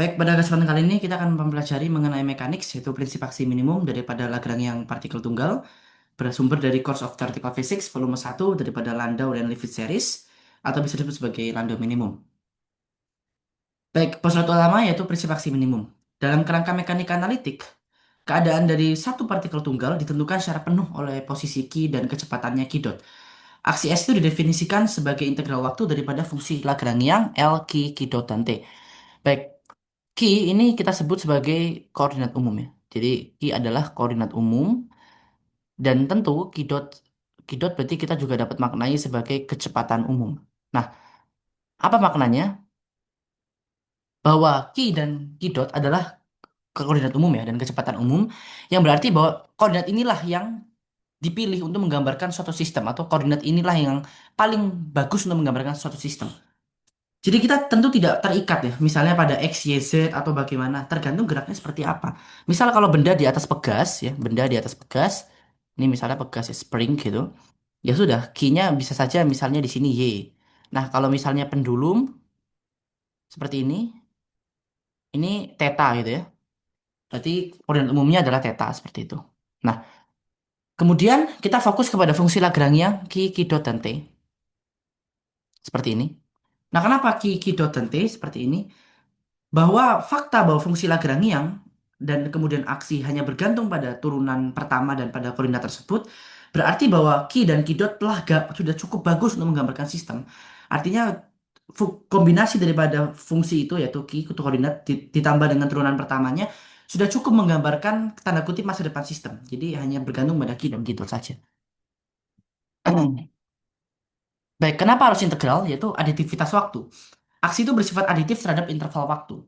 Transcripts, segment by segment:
Baik, pada kesempatan kali ini kita akan mempelajari mengenai mekanik, yaitu prinsip aksi minimum daripada Lagrangian partikel tunggal, bersumber dari Course of Theoretical Physics volume 1 daripada Landau dan Lifshitz series, atau bisa disebut sebagai Landau minimum. Baik, postulat utama yaitu prinsip aksi minimum. Dalam kerangka mekanika analitik, keadaan dari satu partikel tunggal ditentukan secara penuh oleh posisi Q dan kecepatannya Q dot. Aksi S itu didefinisikan sebagai integral waktu daripada fungsi Lagrangian L, Q, Q dot, dan T. Baik, Ki ini kita sebut sebagai koordinat umum ya. Jadi Ki adalah koordinat umum dan tentu Ki dot berarti kita juga dapat maknai sebagai kecepatan umum. Nah, apa maknanya? Bahwa Ki dan Ki dot adalah koordinat umum ya dan kecepatan umum yang berarti bahwa koordinat inilah yang dipilih untuk menggambarkan suatu sistem atau koordinat inilah yang paling bagus untuk menggambarkan suatu sistem. Jadi kita tentu tidak terikat ya, misalnya pada X, Y, Z atau bagaimana, tergantung geraknya seperti apa. Misal kalau benda di atas pegas ya, benda di atas pegas, ini misalnya pegas ya, spring gitu, ya sudah, key-nya bisa saja misalnya di sini Y. Nah kalau misalnya pendulum seperti ini theta gitu ya, berarti koordinat umumnya adalah theta seperti itu. Nah kemudian kita fokus kepada fungsi Lagrangian Q dot dan T seperti ini. Nah kenapa Q dot dan T seperti ini? Bahwa fakta bahwa fungsi Lagrangian dan kemudian aksi hanya bergantung pada turunan pertama dan pada koordinat tersebut, berarti bahwa Ki dan Ki dot telah sudah cukup bagus untuk menggambarkan sistem. Artinya kombinasi daripada fungsi itu yaitu Ki itu koordinat ditambah dengan turunan pertamanya sudah cukup menggambarkan tanda kutip masa depan sistem. Jadi hanya bergantung pada Ki dan Ki dot saja. Baik, kenapa harus integral? Yaitu aditivitas waktu. Aksi itu bersifat aditif terhadap interval waktu.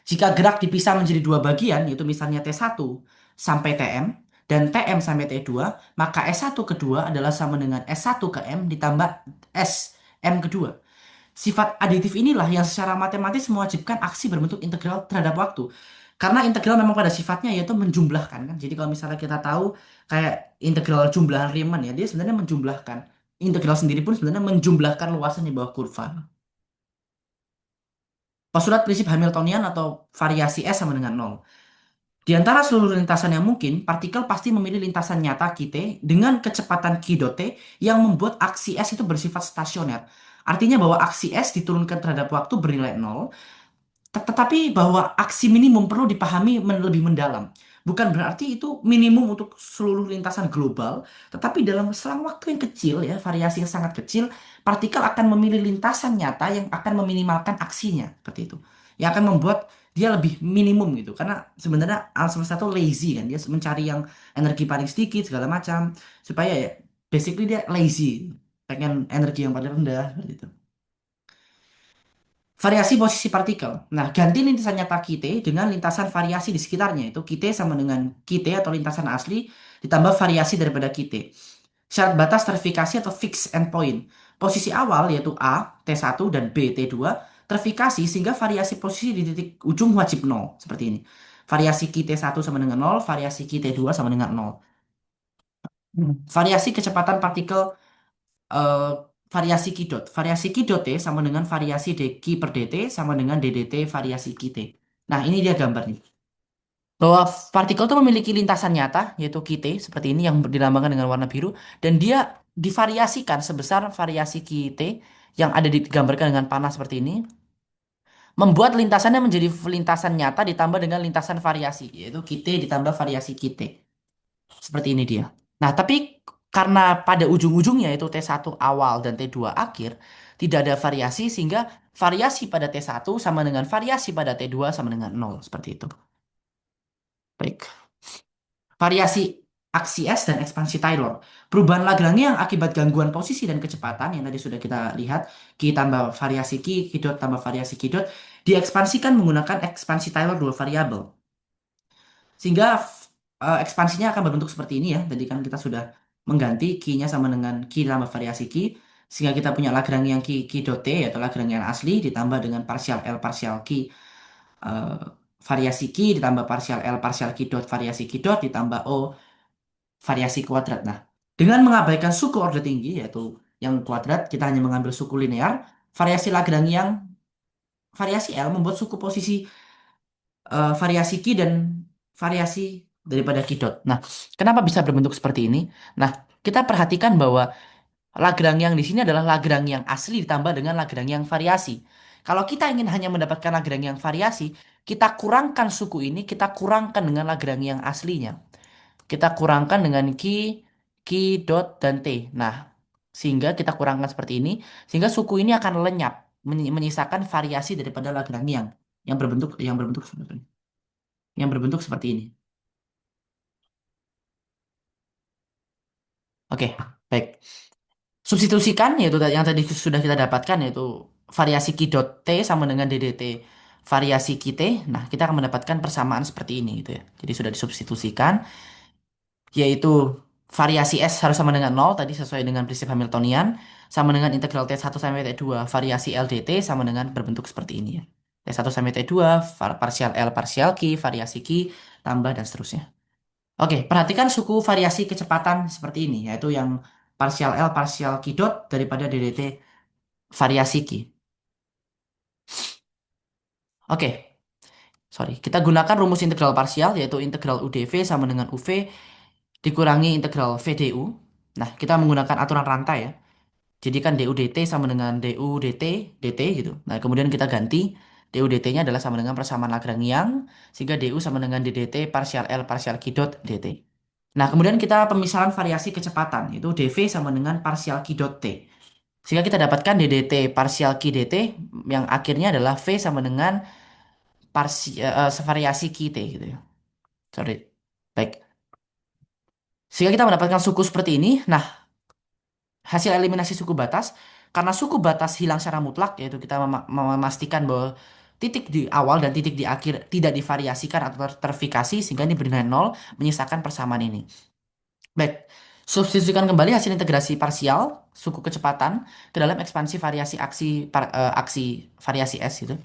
Jika gerak dipisah menjadi dua bagian, yaitu misalnya T1 sampai Tm dan Tm sampai T2, maka S1 kedua adalah sama dengan S1 ke M ditambah S M kedua. Sifat aditif inilah yang secara matematis mewajibkan aksi berbentuk integral terhadap waktu. Karena integral memang pada sifatnya yaitu menjumlahkan kan. Jadi kalau misalnya kita tahu kayak integral jumlahan Riemann ya, dia sebenarnya menjumlahkan. Integral sendiri pun sebenarnya menjumlahkan luasan di bawah kurva. Postulat prinsip Hamiltonian atau variasi S sama dengan nol. Di antara seluruh lintasan yang mungkin, partikel pasti memilih lintasan nyata Q-T dengan kecepatan Q dot T yang membuat aksi S itu bersifat stasioner. Artinya bahwa aksi S diturunkan terhadap waktu bernilai nol. Tetapi bahwa aksi minimum perlu dipahami lebih mendalam. Bukan berarti itu minimum untuk seluruh lintasan global, tetapi dalam selang waktu yang kecil ya, variasi yang sangat kecil, partikel akan memilih lintasan nyata yang akan meminimalkan aksinya, seperti itu. Yang akan membuat dia lebih minimum gitu. Karena sebenarnya alam semesta itu lazy kan, dia mencari yang energi paling sedikit segala macam supaya ya basically dia lazy, pengen energi yang paling rendah seperti itu. Variasi posisi partikel. Nah, ganti lintasan nyata Kt dengan lintasan variasi di sekitarnya. Itu Kt sama dengan Kt atau lintasan asli ditambah variasi daripada Kt. Syarat batas terfikasi atau fixed endpoint. Posisi awal yaitu A, T1 dan B, T2 terfikasi sehingga variasi posisi di titik ujung wajib nol. Seperti ini. Variasi Kt1 sama dengan nol, variasi Kt2 sama dengan nol. Variasi kecepatan partikel eh, variasi Q dot. Variasi Q dot T sama dengan variasi dq per dt sama dengan ddt variasi Q T. Nah, ini dia gambarnya. Bahwa partikel itu memiliki lintasan nyata, yaitu Q T, seperti ini yang dilambangkan dengan warna biru, dan dia divariasikan sebesar variasi Q T yang ada digambarkan dengan panah seperti ini, membuat lintasannya menjadi lintasan nyata ditambah dengan lintasan variasi, yaitu Q T ditambah variasi Q T. Seperti ini dia. Nah, tapi karena pada ujung-ujungnya itu T1 awal dan T2 akhir, tidak ada variasi sehingga variasi pada T1 sama dengan variasi pada T2 sama dengan nol. Seperti itu. Baik. Variasi aksi S dan ekspansi Taylor. Perubahan Lagrange yang akibat gangguan posisi dan kecepatan yang tadi sudah kita lihat, Q tambah variasi Q dot tambah variasi Q dot, diekspansikan menggunakan ekspansi Taylor dua variabel. Sehingga ekspansinya akan berbentuk seperti ini ya. Tadi kan kita sudah mengganti key-nya sama dengan key tambah variasi key. Sehingga kita punya Lagrangian key dot T atau Lagrangian asli ditambah dengan partial L partial key eh, variasi key ditambah partial L partial key dot variasi key dot ditambah O variasi kuadrat. Nah, dengan mengabaikan suku order tinggi yaitu yang kuadrat, kita hanya mengambil suku linear. Variasi Lagrangian variasi L membuat suku posisi variasi Ki dan variasi daripada Ki dot. Nah, kenapa bisa berbentuk seperti ini? Nah, kita perhatikan bahwa Lagrangian di sini adalah Lagrangian asli ditambah dengan Lagrangian variasi. Kalau kita ingin hanya mendapatkan Lagrangian variasi, kita kurangkan suku ini, kita kurangkan dengan Lagrangian aslinya. Kita kurangkan dengan Ki dot dan T. Nah, sehingga kita kurangkan seperti ini, sehingga suku ini akan lenyap, menyisakan variasi daripada Lagrangian yang berbentuk seperti ini. Yang berbentuk seperti ini. Oke, baik. Substitusikan yaitu yang tadi sudah kita dapatkan yaitu variasi Ki dot T sama dengan DDT variasi Ki T. Nah, kita akan mendapatkan persamaan seperti ini gitu ya. Jadi sudah disubstitusikan yaitu variasi S harus sama dengan nol tadi sesuai dengan prinsip Hamiltonian sama dengan integral T1 sampai T2 variasi LDT sama dengan berbentuk seperti ini ya. T1 sampai T2 parsial L parsial Q variasi Q tambah dan seterusnya. Oke, perhatikan suku variasi kecepatan seperti ini, yaitu yang parsial L parsial Q dot daripada DDT variasi Q. Oke, sorry. Kita gunakan rumus integral parsial, yaitu integral UdV sama dengan UV dikurangi integral VdU. Nah, kita menggunakan aturan rantai ya. Jadi kan du dt sama dengan du dt, dt gitu. Nah, kemudian kita ganti du dt-nya adalah sama dengan persamaan Lagrangian, sehingga du sama dengan ddt parsial L parsial Q dot dt. Nah, kemudian kita pemisahan variasi kecepatan, yaitu dv sama dengan parsial Q dot t. Sehingga kita dapatkan ddt parsial Q dt yang akhirnya adalah v sama dengan variasi Q t gitu ya. Sorry. Baik. Sehingga kita mendapatkan suku seperti ini. Nah, hasil eliminasi suku batas, karena suku batas hilang secara mutlak, yaitu kita memastikan bahwa titik di awal dan titik di akhir tidak divariasikan atau terfikasi, sehingga ini bernilai nol, menyisakan persamaan ini. Baik, substitusikan kembali hasil integrasi parsial, suku kecepatan, ke dalam ekspansi variasi aksi variasi S gitu.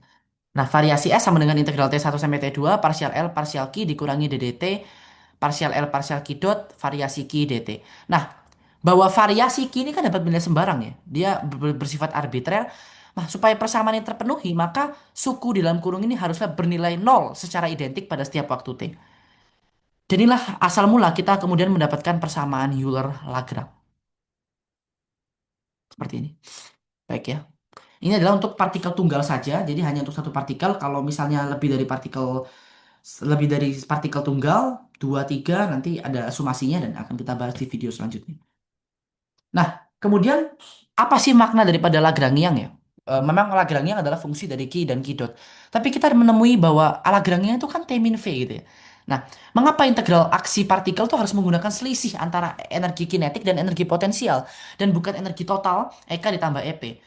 Nah, variasi S sama dengan integral T1 sampai T2, parsial L, parsial Q dikurangi DDT, parsial L, parsial Q dot, variasi Q dt. Nah, bahwa variasi Q ini kan dapat benda sembarang ya. Dia bersifat arbitrer. Nah, supaya persamaan ini terpenuhi, maka suku di dalam kurung ini haruslah bernilai nol secara identik pada setiap waktu T. Dan inilah asal mula kita kemudian mendapatkan persamaan Euler-Lagrange. Seperti ini. Baik ya. Ini adalah untuk partikel tunggal saja, jadi hanya untuk satu partikel. Kalau misalnya lebih dari partikel tunggal, 2, 3, nanti ada sumasinya dan akan kita bahas di video selanjutnya. Nah, kemudian apa sih makna daripada Lagrangian ya? Memang Lagrangian adalah fungsi dari Ki dan Ki dot. Tapi kita menemui bahwa Lagrangian itu kan T min V gitu ya. Nah, mengapa integral aksi partikel itu harus menggunakan selisih antara energi kinetik dan energi potensial dan bukan energi total Eka ditambah EP?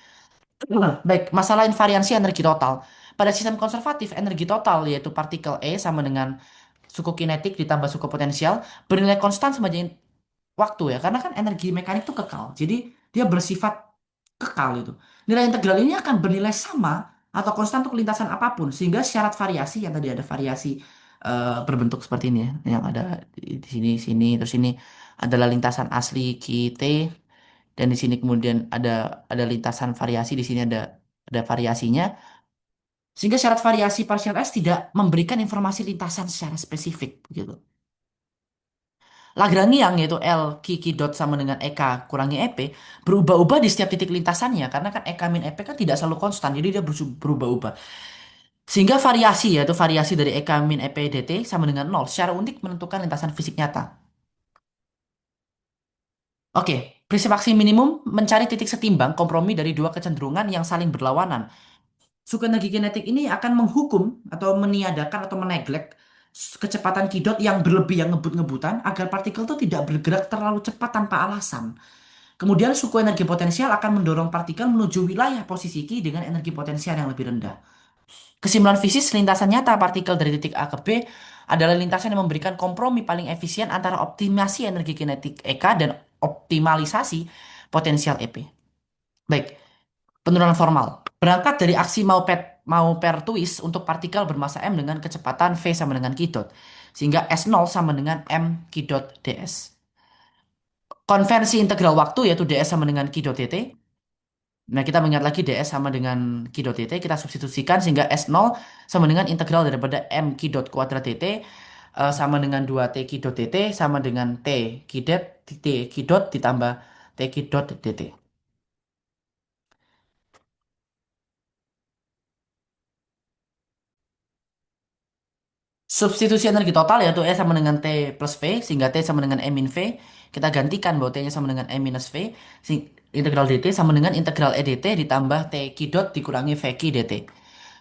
Baik, masalah invariansi energi total. Pada sistem konservatif, energi total yaitu partikel E sama dengan suku kinetik ditambah suku potensial bernilai konstan sepanjang waktu ya, karena kan energi mekanik itu kekal. Jadi dia bersifat kekal itu. Nilai integral ini akan bernilai sama atau konstan untuk lintasan apapun, sehingga syarat variasi yang tadi ada variasi berbentuk seperti ini ya, yang ada di sini sini terus ini adalah lintasan asli QT dan di sini kemudian ada lintasan variasi di sini ada variasinya. Sehingga syarat variasi partial S tidak memberikan informasi lintasan secara spesifik begitu. Lagrangian yaitu L Q dot sama dengan Eka kurangi EP berubah-ubah di setiap titik lintasannya karena kan Eka min EP kan tidak selalu konstan jadi dia berubah-ubah. Sehingga variasi yaitu variasi dari Eka min EP dt sama dengan nol secara unik menentukan lintasan fisik nyata. Oke, prinsip aksi minimum mencari titik setimbang kompromi dari dua kecenderungan yang saling berlawanan. Suku energi kinetik ini akan menghukum atau meniadakan atau meneglek kecepatan kidot yang berlebih yang ngebut-ngebutan agar partikel itu tidak bergerak terlalu cepat tanpa alasan. Kemudian suku energi potensial akan mendorong partikel menuju wilayah posisi Ki dengan energi potensial yang lebih rendah. Kesimpulan fisis lintasan nyata partikel dari titik A ke B adalah lintasan yang memberikan kompromi paling efisien antara optimasi energi kinetik EK dan optimalisasi potensial EP. Baik, penurunan formal. Berangkat dari aksi Maupertuis untuk partikel bermasa M dengan kecepatan V sama dengan Q dot. Sehingga S0 sama dengan M Q dot ds. Konversi integral waktu yaitu ds sama dengan Q dot dt. Nah, kita mengingat lagi ds sama dengan Q dot dt, kita substitusikan sehingga S0 sama dengan integral daripada M Q dot kuadrat dt sama dengan 2T Q dot dt sama dengan T Q dot ditambah T Q dot dt. Substitusi energi total yaitu E sama dengan T plus V sehingga T sama dengan E min V. Kita gantikan bahwa T-nya sama dengan E minus V. Integral dt sama dengan integral E dt ditambah T Q dot dikurangi V Q dt.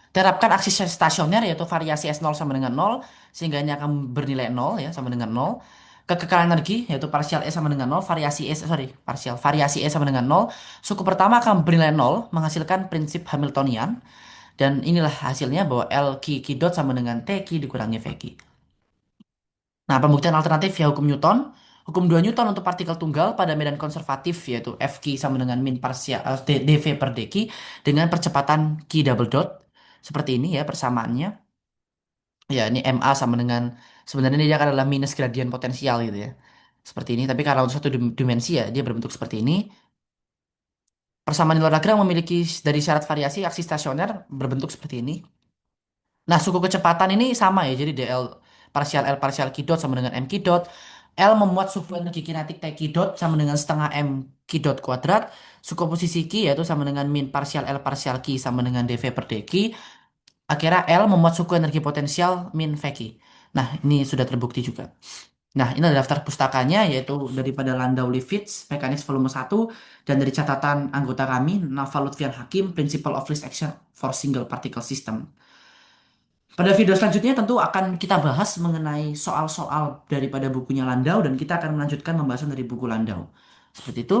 Terapkan aksi stasioner yaitu variasi S0 sama dengan nol sehingga ini akan bernilai nol ya sama dengan nol. Kekekalan energi yaitu partial E sama dengan nol, variasi E sama dengan nol. Suku pertama akan bernilai nol menghasilkan prinsip Hamiltonian dan inilah hasilnya bahwa L Q Q dot sama dengan T Q dikurangi V Q. Nah, pembuktian alternatif ya hukum Newton. Hukum 2 Newton untuk partikel tunggal pada medan konservatif yaitu Fq sama dengan min parsial dV per dq dengan percepatan Q double dot. Seperti ini ya persamaannya. Ya, ini MA sama dengan sebenarnya dia adalah minus gradien potensial gitu ya. Seperti ini, tapi karena untuk satu dimensi ya dia berbentuk seperti ini. Persamaan nilai Lagrange memiliki dari syarat variasi aksi stasioner berbentuk seperti ini. Nah, suku kecepatan ini sama ya. Jadi dl L parsial Q dot sama dengan M Q dot. L memuat suku energi kinetik T Q dot sama dengan setengah M Q dot kuadrat. Suku posisi Q yaitu sama dengan min parsial L parsial Q sama dengan dV per dq. Akhirnya L memuat suku energi potensial min VQ. Nah, ini sudah terbukti juga. Nah, ini adalah daftar pustakanya yaitu daripada Landau Lifshitz, Mekanis volume 1 dan dari catatan anggota kami, Naval Lutfian Hakim, Principle of Least Action for Single Particle System. Pada video selanjutnya tentu akan kita bahas mengenai soal-soal daripada bukunya Landau dan kita akan melanjutkan pembahasan dari buku Landau. Seperti itu.